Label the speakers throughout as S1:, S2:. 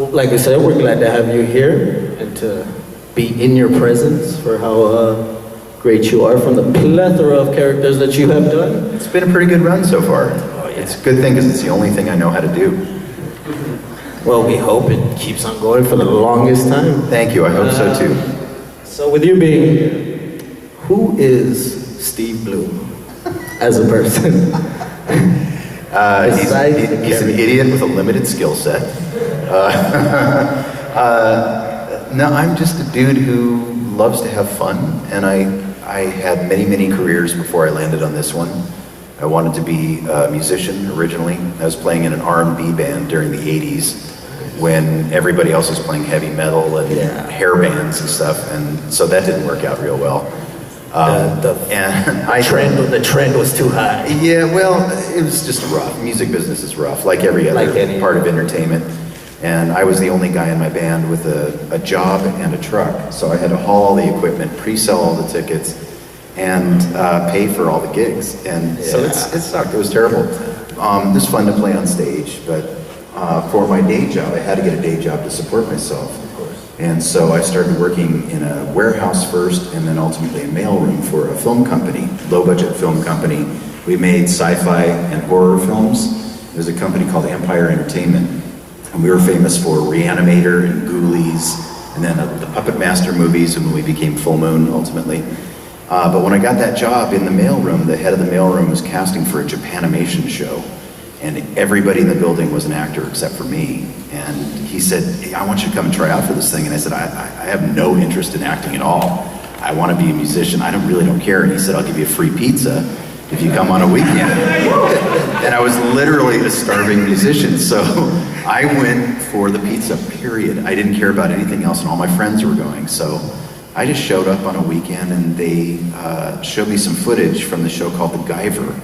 S1: like I said, we're glad to have you here and to be in your presence for how great you are from the plethora of characters that you have done.
S2: It's been a pretty good run so far. Oh, yeah. It's a good thing because it's the only thing I know how to do.
S1: Well, we hope it keeps on going for the longest time.
S2: Thank you, I hope so too.
S1: So with you being here, who is Steve Blum as a person?
S2: He's an idiot with a limited skill set. No, I'm just a dude who loves to have fun, and I had many careers before I landed on this one. I wanted to be a musician originally. I was playing in an R&B band during the 80s when everybody else was playing heavy metal and hair bands and stuff, and so that didn't work out real well.
S1: The trend was too high.
S2: Yeah, well, it was just rough. Music business is rough, like every other part of entertainment. And I was the only guy in my band with a job and a truck, so I had to haul all the equipment, pre-sell all the tickets, and pay for all the gigs. And so it sucked. It was terrible. It was fun to play on stage, but for my day job, I had to get a day job to support myself. And so I started working in a warehouse first, and then ultimately a mailroom for a film company, low-budget film company. We made sci-fi and horror films. There's a company called Empire Entertainment, and we were famous for Reanimator and Ghoulies, and then the Puppet Master movies, and when we became Full Moon, ultimately. But when I got that job in the mailroom, the head of the mailroom was casting for a Japanimation show, and everybody in the building was an actor except for me. And he said, hey, I want you to come and try out for this thing. And I said, I have no interest in acting at all. I want to be a musician. I really don't care. And he said, I'll give you a free pizza if you come on a weekend. And I was literally a starving musician. So I went for the pizza, period. I didn't care about anything else, and all my friends were going. So I just showed up on a weekend, and they showed me some footage from the show called The Guyver.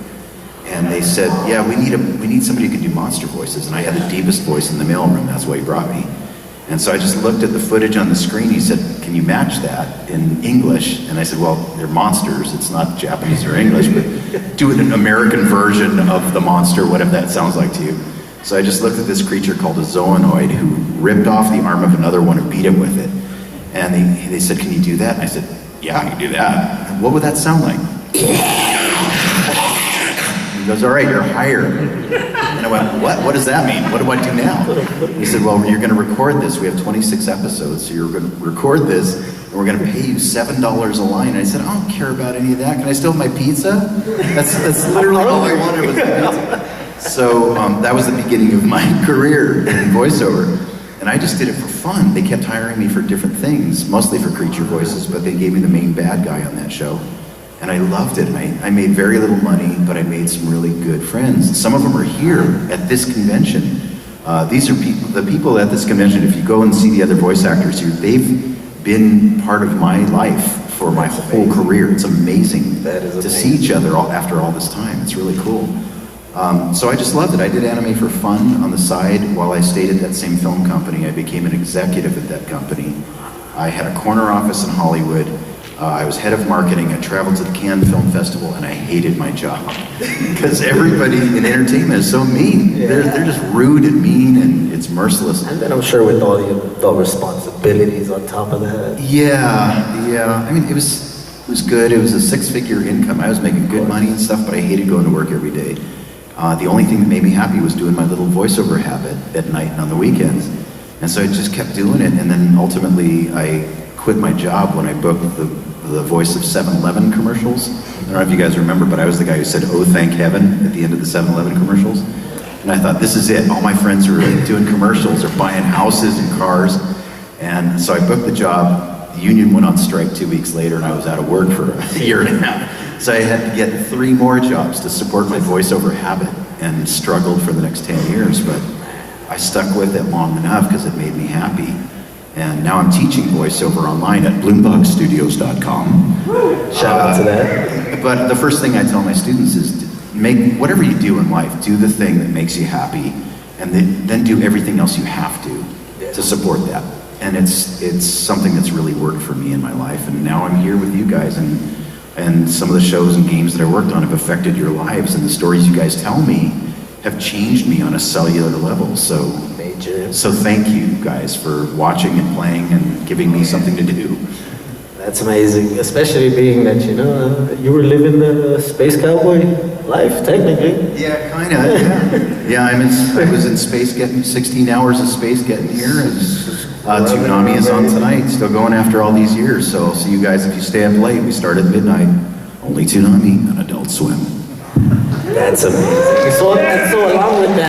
S2: And they said, yeah, we need somebody who can do monster voices. And I had the deepest voice in the mailroom. That's why he brought me. And so I just looked at the footage on the screen. He said, can you match that in English? And I said, well, they're monsters. It's not Japanese or English, but do an American version of the monster, whatever that sounds like to you. So I just looked at this creature called a zoonoid who ripped off the arm of another one and beat him with it. And they said, can you do that? And I said, yeah, I can do that. And what would that sound like? He goes, all right, you're hired. And I went, what? What does that mean? What do I do now? He said, well, you're going to record this. We have 26 episodes, so you're going to record this, and we're going to pay you $7 a line. And I said, I don't care about any of that. Can I still have my pizza? That's literally all I wanted was the pizza. So that was the beginning of my career in voiceover. And I just did it for fun. They kept hiring me for different things, mostly for creature voices, but they gave me the main bad guy on that show. And I loved it. I made very little money, but I made some really good friends. Some of them are here at this convention. These are the people at this convention. If you go and see the other voice actors here, they've been part of my life for my whole career. It's amazing to see each other after all this time. It's really cool. So I just loved it. I did anime for fun on the side while I stayed at that same film company. I became an executive at that company. I had a corner office in Hollywood. I was head of marketing. I traveled to the Cannes Film Festival, and I hated my job because everybody in entertainment is so mean. Yeah. They're just rude and mean, and it's merciless.
S1: And then I'm sure with all the responsibilities on top of that.
S2: Yeah. I mean, it was good. It was a 6-figure income. I was making good money and stuff, but I hated going to work every day. The only thing that made me happy was doing my little voiceover habit at night and on the weekends. And so I just kept doing it, and then ultimately I quit my job when I booked the voice of 7-Eleven commercials. I don't know if you guys remember, but I was the guy who said, oh, thank heaven, at the end of the 7-Eleven commercials. And I thought, this is it. All my friends who are doing commercials are buying houses and cars. And so I booked the job. The union went on strike 2 weeks later, and I was out of work for a year and a half. So I had to get 3 more jobs to support my voiceover habit, and struggled for the next 10 years. But I stuck with it long enough because it made me happy. And now I'm teaching voiceover online at bloombugstudios.com.
S1: Shout out to that.
S2: But the first thing I tell my students is make whatever you do in life, do the thing that makes you happy, and then do everything else you have to support that. And it's something that's really worked for me in my life. And now I'm here with you guys, and some of the shows and games that I worked on have affected your lives, and the stories you guys tell me have changed me on a cellular level. So
S1: major.
S2: So thank you guys for watching and playing and giving me something to do.
S1: That's amazing, especially being that, you know, you were living the space cowboy life, technically.
S2: Yeah, kind of, yeah. Yeah, I was in space getting 16 hours of space getting here, and Tsunami is on tonight, still going after all these years, so I'll see you guys if you stay up late. We start at midnight. Only Tsunami on Adult Swim.
S1: That's amazing. So along with that,